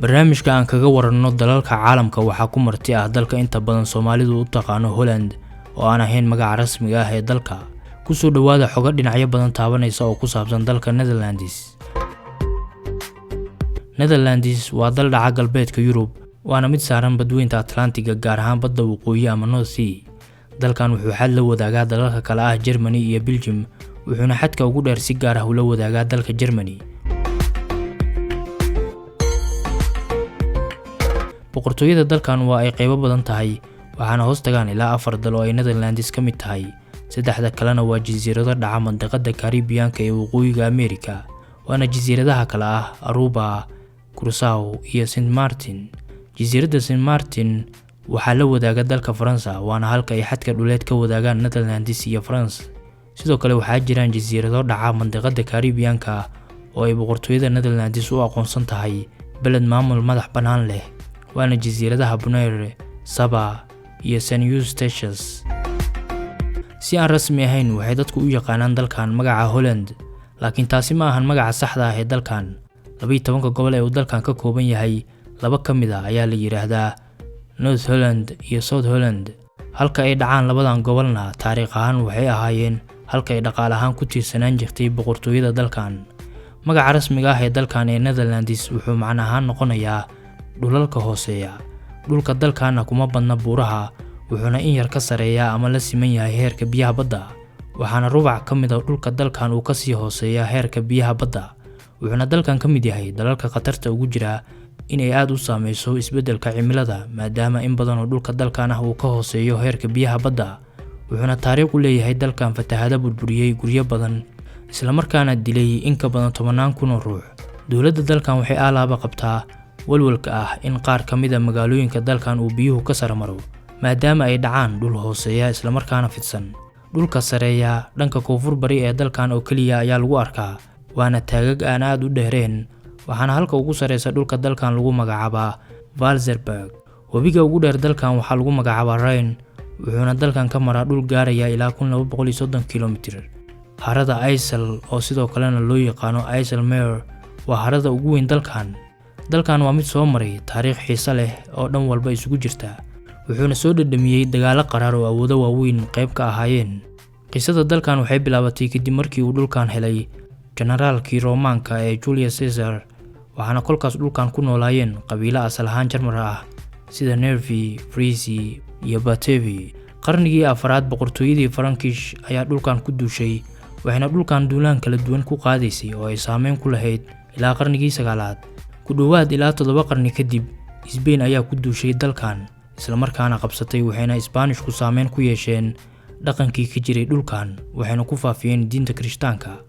barnaamijka aan kaga waranno dalalka caalamka waxaa ku marti ah dalka inta badan Soomaalidu u taqaano Holland oo aan ahayn magaca rasmiga ah ee dalka. ku soo dhawaada xogo dhinacyo badan taabanaysa oo ku saabsan dalka Netherlands. Netherlands waa dal dhaca galbeedka Yurub, waana mid saaran badweynta Atlantiga gaar ahaan badda waqooyi ama North Sea. dalkan wuxuu xad la wadaagaa dalalka kale ah Germany iyo Belgium, wuxuuna xadka ugu dheer si gaar ah ula wadaagaa dalka Germany. boqortooyada dalkan waa ay qaybo badan tahay, waxaana hoos tagaan ilaa 4 dal oo ay Netherlands ka mid tahay. saddexda kalena waa jasiirado dhaca mandaqada Caribbean-ka ee waqooyiga America, waana jasiiradaha kale ah Aruba, Curaçao iyo Saint Martin. jasiiradda Saint Martin waxaa la wadaaga dalka Faransa, waana halka ay xadka dhuleed ka wadaagaan Netherlands iyo France. sidoo kale waxaa jiraan jasiirado dhaca mandaqada Caribbean-ka oo ay boqortooyada Netherlands u aqoonsan tahay balad maamul madax bannaan leh, waana jasiiradaha Bonaire, Saba iyo Saint Eustatius. si aan rasmi ahayn waxay dadku u yaqaanaan dalkan magaca Holland, laakiin taasi ma ahan magaca saxda ah ee dalkan. 12 gobol ee uu dalkan ka kooban yahay, laba ka mid ah ayaa la yiraahdaa North Holland iyo South Holland, halka ay dhacaan labadan gobolna taariikh ahaan waxay ahaayeen halka ay dhaqaale ahaan ku tiirsanaan jirtay boqortooyada dalkan. magaca rasmiga ah ee dalkan ee Netherlands wuxuu macno ahaan noqonayaa dhulalka hooseeya. dhulka dalkana kuma badna buuraha, wuxuuna in yar ka sareeyaa ama la siman yahay heerka biyaha badda, waxaana rubac ka mid ah dhulka dalkan uu ka sii hooseeyaa heerka biyaha badda. wuxuuna dalkan ka mid yahay dalalka khatarta ugu jira in ay aad u saameyso isbeddelka cimilada, maadaama in badan oo dhulka dalkan ah uu ka hooseeyo heerka biyaha badda. wuxuuna taariikh u leeyahay dalkan fatahaado burburiyay guryo badan, isla markaana dilay in ka badan 10,000 ruux. dowladda dalkan waxay alaaba qabtaa walwalka ah in qaar ka mid ah magaalooyinka dalkan uu biyuhu ka sarmaro, maadaama ay dhacaan dhul hooseeya isla markaana fidsan. dhulka sareeya dhanka koonfur bari ee dalkan oo kaliya ayaa lagu arkaa, waana taagag aan aad u dheereen, waxaana halka ugu sareysa dhulka dalkan lagu magacaabaa Valserberg. webiga ugu dheer dalkan waxaa lagu magacaabaa Rhine, wuxuuna dalkan ka maraa dhul gaaraya ilaa 1230 kilomitir. harada IJssel oo sidoo kalena loo yaqaano IJsselmeer waa harada ugu weyn dalkan. dalkan waa mid soo maray taariikh xiiso leh oo dhan walba isugu jirta, wuxuuna soo dhadhamiyay dagaalo qaraar oo awoodo waaweyn qayb ka ahaayeen. qisada dalkan waxay bilaabatay kadib markii uu dhulkan helay generaalkii Roomaanka ee Julius Caesar, waxaana kolkaas dhulkan ku noolaayeen qabiilo asal ahaan Jarmal ah sida Nervi, Frisi iyo Batavi. qarnigii 4aad boqortooyadii Frankish ayaa dhulkan ku duushay, waxayna dhulkan duulaan kala duwan ku qaadaysay oo ay saameyn ku lahayd ilaa qarnigii 9aad. ku dhawaad ilaa 7 qarni kadib, Spain ayaa ku duushay dalkan, isla markaana qabsatay, waxayna Isbaanishku saameyn ku yeesheen dhaqankii ka jiray dhulkan, waxayna ku faafiyeen diinta Kirishtaanka.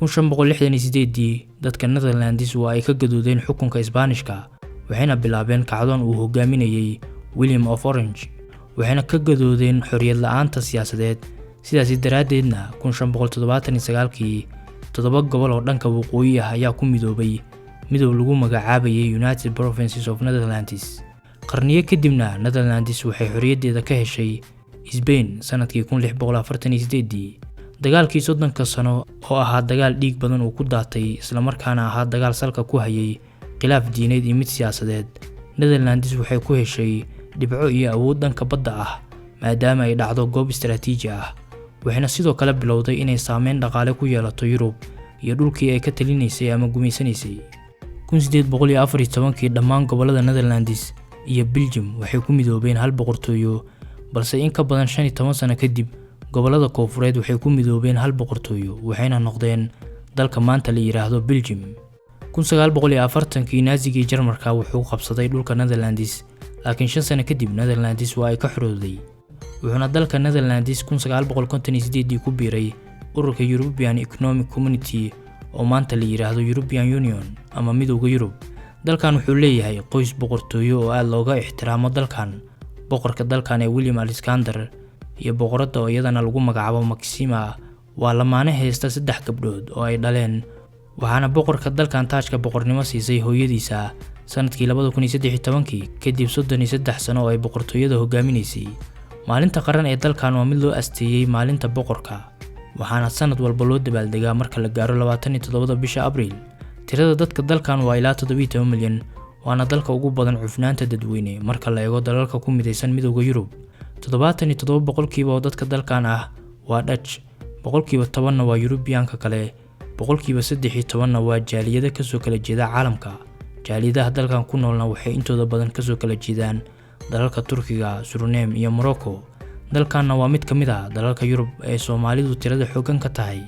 1568 dadka Netherlands waa ay ka gadoodeen xukunka Isbaanishka, waxayna bilaabeen kacdoon uu hogaaminayay William of Orange, waxayna ka gadoodeen xorriyad la'aanta siyaasadeed. sidaas daraadeedna 1579kii 7 gobol oo dhanka waqooyi ah ayaa ku midoobay midoob lagu magacaabayay United Provinces of Netherlands. qarniyo kadibna Netherlands waxay xorriyaddeeda ka heshay Spain sanadkii 1648. dagaalkii 30 sano oo ahaa dagaal dhiig badan uu ku daatay, isla markaana ahaa dagaal salka ku hayay khilaaf diineed iyo mid siyaasadeed. Netherlands waxay ku heshay dhibco iyo awood dhanka badda ah, maadaama ay dhacdo goob istiraatiiji ah, waxayna sidoo kale bilowday inay saameyn dhaqaale ku yeelato Yurub iyo dhulkii ay ka talinaysay ama gumaysanaysay. 1814kii dhammaan gobolada Netherlands iyo Belgium waxay ku midoobeen hal boqortooyo, balse in ka badan 15 sano kadib gobolada koonfureed waxay ku midoobeen hal boqortooyo, waxayna noqdeen dalka maanta la yiraahdo Belgium. 1940kii Naazigii Jarmalka wuxuu qabsaday dhulka Netherlands, laakiin 5 sano kadib Netherlands waa ay ka xorowday. wuxuuna dalka Netherlands 1958 ku biiray ururka European Economic Community oo maanta la yiraahdo European Union ama Midowga Yurub. dalkan wuxuu leeyahay qoys boqortooyo oo aad looga ixtiraamo dalkan. boqorka dalkan ee William Alexander iyo boqoradda oo iyadana lagu magacaabo Maxima waa lamaane haysta 3 gabdhood oo ay dhaleen, waxaana boqorka dalkan taajka boqornimo siisay hooyadiisa sanadkii 2013 kadib 33 sano oo ay boqortooyada hogaaminaysay. maalinta qaran ee dalkan waa mid loo asteeyay maalinta boqorka, waxaana sanad walba loo dabaaldegaa marka la gaaro 27 bisha Abriil. tirada dadka dalkan waa ilaa 17 milyan, waana dalka ugu badan cufnaanta dadweyne marka la eego dalalka ku midaysan midowga Yurub. 77% oo dadka dalkan ah waa Dutch, 10% waa Yurubiyaanka kale, 13% waa jaaliyada ka soo kala jeeda caalamka. Jaaliyadaha dalkan ku noolna waxay intooda badan ka soo kala jeedaan dalalka Turkiga, Suriname iyo Morocco. dalkanna waa mid ka mid ah dalalka Yurub ee Soomaalidu tirada xooggan ka tahay.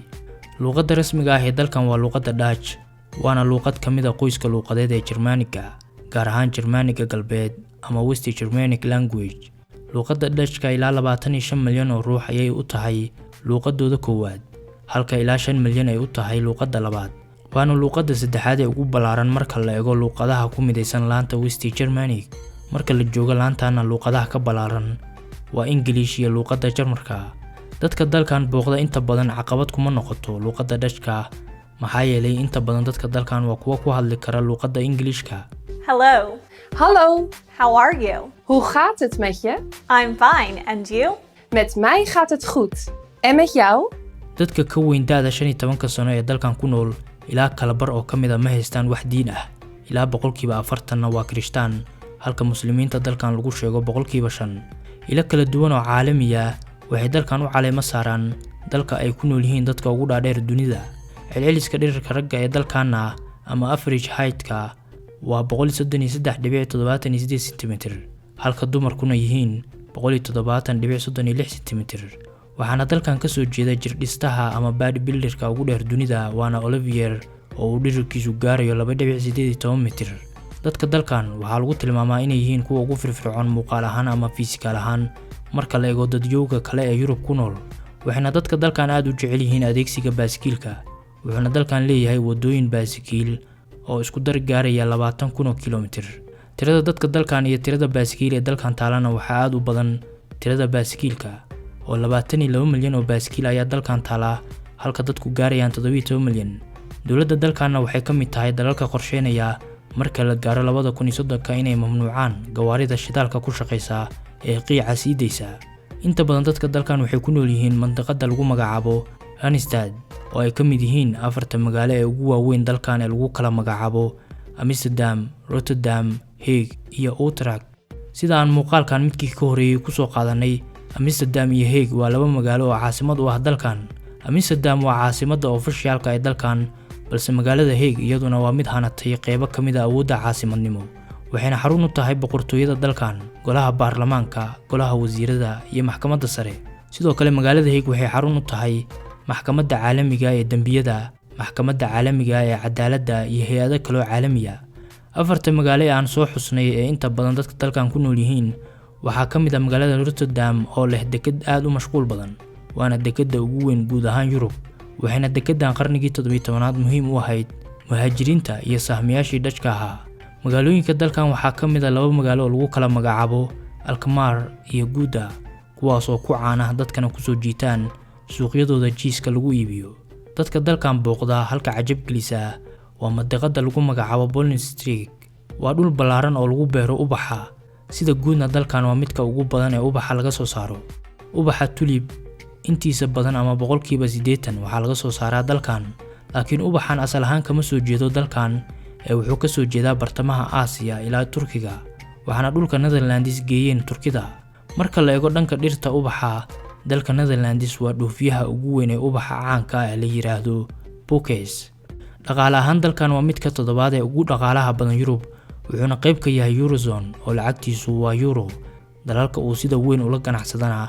Luqadda rasmiga ah ee dalkan waa luqadda Dutch, waana luqad ka mid ah qoyska luqadeed ee Germaniga, gaar ahaan Germaniga galbeed ama West Germanic language. Luqadda Dutchka ilaa 25 milyan oo ruux ayay u tahay luqadooda koowaad, halka ilaa 5 milyan ay u tahay luqadda labaad. waana luqadda saddexaad ee ugu ballaaran marka la eego luqadaha ku midaysan laanta West Germanic. Marka la joogo laantana luqadaha ka ballaaran waa English iyo luqadda Jarmalka. dadka dalkan booqda inta badan caqabad kuma noqoto luqadda Dutchka, maxaa yeelay inta badan dadka dalkan waa kuwa ku hadli kara luqadda Englishka. Hello. Hallo, How are you? hoe gaat het met je? I'm fine. And you? Met mij gaat het goed. En met jou? dadka ka weyn da'da 15 sano ee dalkan ku nool ilaa kala bar oo kamid ah ma haystaan wax diin ah, ilaa 40% waa Kirishtaan, halka muslimiinta dalkan lagu sheego 5%. ila kala duwan oo caalami ah waxay dalkan u caleema saaraan dalka ay ku nool yihiin dadka ugu dhaadheer dunida. celceliska dhererka ragga ee dalkana ama average height-ka waa 133.78 cm, halka dumarkuna yihiin 170.36 cm. waxaana dalkan ka soo jeeda jirdhistaha ama bodybuilderka ugu dheer dunida, waana Olivier oo uu dhererkiisu gaarayo 2.18 mitir. dadka dalkan waxaa lagu tilmaamaa inay yihiin kuwa ugu firfircoon muuqaal ahaan ama fisikal ahaan marka la eego dadyowga kale ee Yurub ku nool. waxayna dadka dalkan aad u jecel yihiin adeegsiga baaskiilka, wuxuuna dalkan leeyahay wadooyin baaskiil oo isku dar gaaraya 20,000 kilomitir. tirada dadka dalkan iyo tirada baaskiil ee dalkan taalana waxaa aad u badan tirada baaskiilka oo 22 milyan oo baaskiil ayaa dalkan taala, halka dadku gaarayaan 17 milyan. dowladda dalkanna waxay ka mid tahay dalalka qorsheynaya marka la gaaro 2030 inay mamnuucaan gawaarida shidaalka ku shaqeysa ee qiica sii deysa. inta badan dadka dalkan waxay ku nool yihiin mandiqada lagu magacaabo Randstad oo ay ka mid yihiin 4 magaalo ee ugu waaweyn dalkan ee lagu kala magacaabo Amsterdam, Rotterdam, Hague iyo Utrecht. sida aan muuqaalkan midkii ka horeeyay ku soo qaadanay, Amsterdam iyo Hague waa laba magaalo oo caasimad u ah dalkan. Amsterdam waa caasimadda officialka ee dalkan, balse magaalada Hague iyaduna waa mid hanatay qaybo ka mid ah awoodda caasimadnimo, waxayna xarun u tahay boqortooyada dalkan, golaha baarlamaanka, golaha wasiirada iyo maxkamadda sare. sidoo kale magaalada Hague waxay xarun u tahay maxkamadda caalamiga ee dambiyada, maxkamadda caalamiga ee cadaaladda iyo hay'ado kale oo caalami ah. afarta magaalo ee aan soo xusnay ee inta badan dadka dalkan ku nool yihiin waxaa ka mid ah magaalada Rotterdam oo leh deked aad u mashquul badan, waana dekedda ugu weyn guud ahaan Yurub, waxayna dekeddan qarnigii 17aad muhiim u ahayd muhaajiriinta iyo sahmiyaashii Dutchka ahaa. magaalooyinka dalkan waxaa ka mid ah 2 magaalo oo lagu kala magacaabo Alkmaar iyo Gouda, kuwaas oo ku caan ah dadkana ku soo jiitaan suuqyadooda jiiska lagu iibiyo. dadka dalkan booqda halka cajab gelisa waa mandiqada lagu magacaabo Bollenstreek, waa dhul ballaaran oo lagu beero ubaxa. sida guudna dalkan waa midka ugu badan ee ubaxa laga soo saaro. ubaxa tulip intiisa badan ama 80% waxaa laga soo saaraa dalkan, laakiin ubaxan asal ahaan kama soo jeedo dalkan ee wuxuu ka soo jeedaa bartamaha Aasiya ilaa Turkiga, waxaana dhulka Netherlands geeyeen Turkida. marka la eego dhanka dhirta ubaxa, dalka Netherlands waa dhoofiyaha ugu weyn ee ubaxa caanka ah la yiraahdo bouquets. dhaqaale ahaan dalkan waa midka toddobaad ee ugu dhaqaalaha badan Yurub, wuxuuna qayb ka yahay Eurozone oo lacagtiisu waa euro. dalalka uu sida weyn ula ganacsadana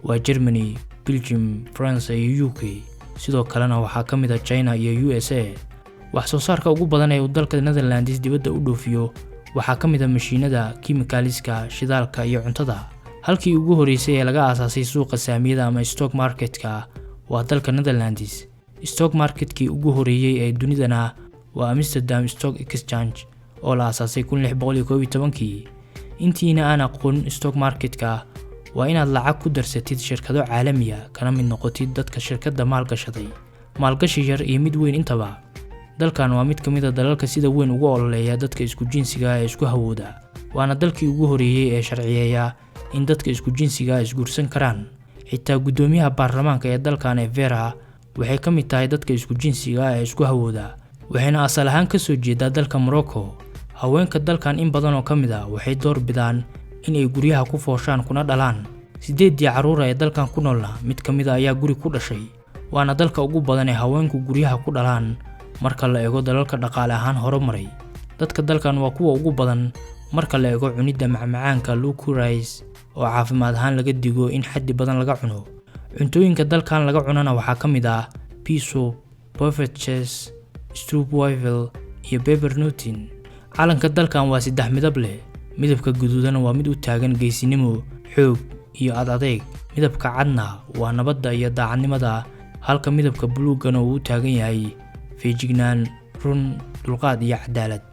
waa Germany, Belgium, France iyo UK. sidoo kalena waxaa ka mid ah China iyo USA. wax soo saarka ugu badan ee uu dalka Netherlands dibadda u dhoofiyo waxaa ka mid ah mashiinada, chemicalska, shidaalka iyo cuntada. halkii ugu horeysay ee laga aasaasay suuqa saamiyada ama stock market-ka waa dalka Netherlands. stock market-kii ugu horeeyay ee dunidana waa Amsterdam Stock Exchange oo la aasaasay 1611. intiina aan aqoon stock market-ka, waa inaad lacag ku darsatid shirkado caalami ah kana mid noqotid dadka shirkadda maalgashaday, maalgashi yar iyo mid weyn intaba. dalkan waa mid ka mid ah dalalka sida weyn ugu ololeeya dadka isku jinsiga ee isku hawooda, waana dalkii ugu horeeyay ee sharciyeeya in dadka isku jinsiga isguursan karaan. xitaa gudoomiyaha baarlamaanka ee dalkan ee Vera waxay ka mid tahay dadka isku jinsiga ee isku hawooda, waxayna asal ahaan ka soo jeedaa dalka Morocco, haweenka dalkan in badan oo ka mid ah waxay door bidaan in ay guryaha ku fooshaan kuna dhalaan 8 carruur ee dalkan ku noolna mid ka mid ah ayaa guri ku dhashay waana dalka ugu badan ee haweenku guryaha ku dhalaan marka la eego dalalka dhaqaale ahaan horumaray dadka dalkan waa kuwa ugu badan marka la eego cunida macmacaanka licorice oo caafimaad ahaan laga digo in xaddi badan laga cuno cuntooyinka dalkan laga cunana waxaa ka mid ah pea soup, buffet cheese, stroopwafel iyo peppernutin calanka dalkan waa 3 midab leh midabka guduudan waa mid u taagan geesinimo xoog iyo adeeg midabka cadna waa nabadda iyo daacadnimada halka midabka buluugana uu u taagan yahay feejignaan run dulqaad iyo cadaalad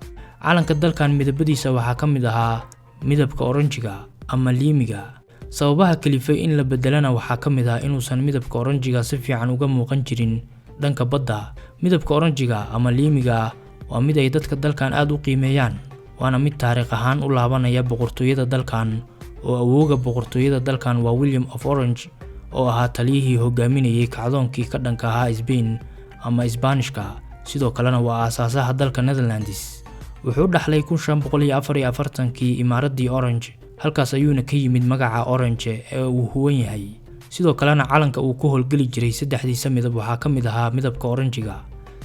calanka dalkan midabadiisa waxaa ka mid ahaa midabka oranjiga ama liimiga sababaha kalifay in la bedelana waxaa ka mid ah inuusan midabka oranjiga si fiican uga muuqan jirin dhanka badda midabka oranjiga ama liimiga waa mid ay dadka dalkan aad u qiimeeyaan waana mid taariikh ahaan u laabanaya boqortooyada dalkan oo awooga boqortooyada dalkan waa William of Orange oo ahaa taliyihii hogaaminayay kacdoonkii ka dhanka ahaa Spain ama Isbaanishka sidoo kalena waa aasaasaha dalka Netherlands wuxuu dhaxlay 1544kii imaaradii Orange halkaas ayuuna ka yimid magaca Orange ee uu huwan yahay sidoo kalena calanka uu ku howlgali jiray 3 midab waxaa ka mid ahaa midabka oranjiga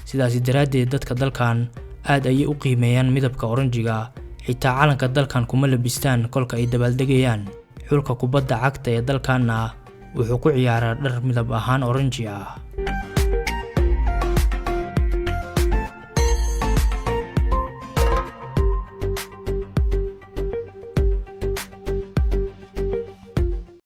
sidaas daraadeed dadka dalkan aad ayay u qiimeeyaan midabka oranjiga xitaa calanka dalkan kuma labistaan kolka ay dabaaldegayaan xulka kubadda cagta ee dalkanna wuxuu ku ciyaaraa dhar midab ahaan oranji ah